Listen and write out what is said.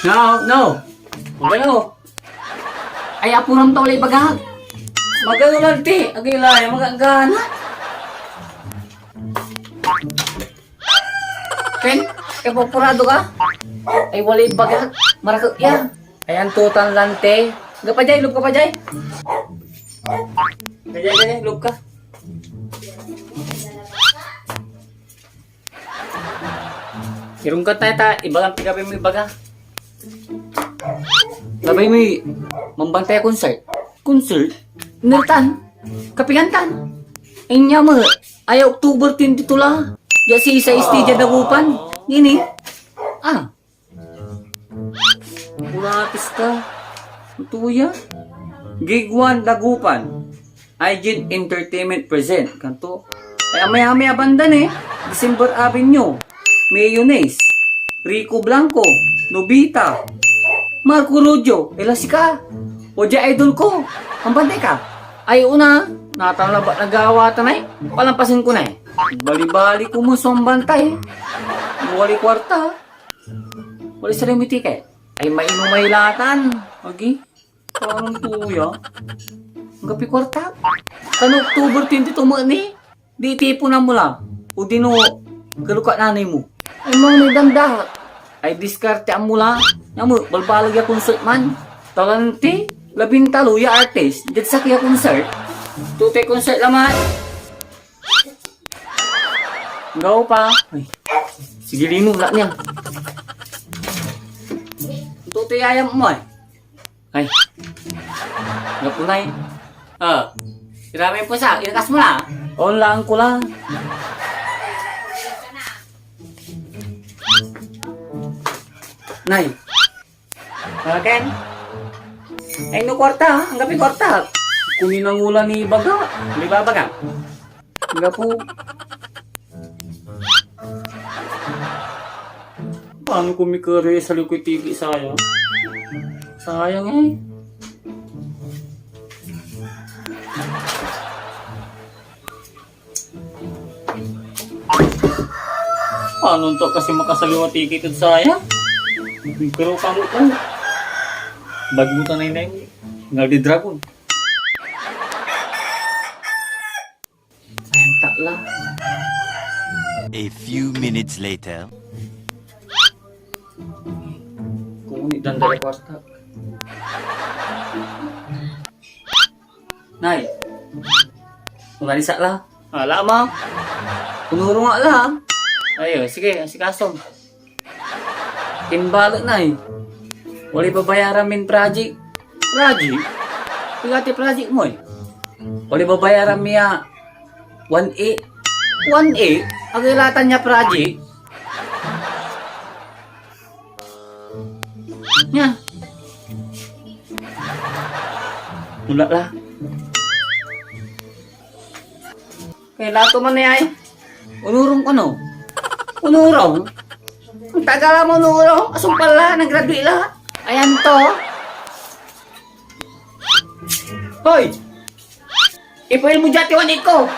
No, no. Magano? Ay, apuram to ulit bagag. Magano lang ti. Agilay, magagana. Ken, kapapurado ka? Ay, wala bagag. Marakot yan. Ay, ang tutan lang te. Gapajay, loob ka pa jay. Gajay, loob ka. Irong ka tayo ta, ibagang pigapin mo ibaga. Labay mo mambantay concert. Concert? Nertan? Kapigantan? Inya mo, ay October 22 la. Ya si isa istidya dagupan. Gini. Ah. Ulatis ka. Ito ya. Gig 1 dagupan. Hygiene Entertainment present. Kanto. Ay amay-amay abandan eh. December Avenue. Mayonnaise, Rico Blanco, Nobita, Marco Rojo, Elasika, Oja Idol ko, ang bantay ka. Ay una, natalaba nagawa tanay, palampasin ko na eh. Bali-bali ko mo sa bantay. Wali kwarta. Wali sa limiti ka eh. Ay mainong mailatan. Agi, parang tuya. Gapi kwarta. Kan October 22 mo ni, di tipo na mo lang. O dino, galuka nanay mo. Ay mga may damda. Ay diskarte ang mula. Namu, balbalag ya concert man. Talante, labintalo ya artist. Dito sa kaya concert. Tutay concert laman. Gaw pa. Ay, sige lino lang niya. Tutay ayam mo eh. Ay, napunay. Ah, irami po sa, ilakas mo na. On lang ko lang. Nay. Ken? Ay no kwarta, ang gabi kwarta. Kunin ang ulan ni Baga. Di ba Baga? Nga po. Paano kumikere sa Liquid TV sayang? Sayang eh. Paano to kasi makasaliwa ticket sayang? Pero kamu ko. Bagbutan na yun ngal di dragon. Sayang takla. A few minutes later. Kumunit dan dari kwarta. Nay. Umalisa lah. Lama. Punuro nga lang. Ayo, sige, asikaso. Timbalot na eh. Wali babayaran min project. Project? Pigati project mo eh. Wali babayaran miya 1.8. 1.8? Agilatan niya project. Nya. Mula lah. Kaya lato man na ay. Unurong ko no. Unurong? Ang tagal mo nuro, asong pala, nag-graduate lahat. Ayan to. Hoy! Ipail mo dyan, tiwanit ko!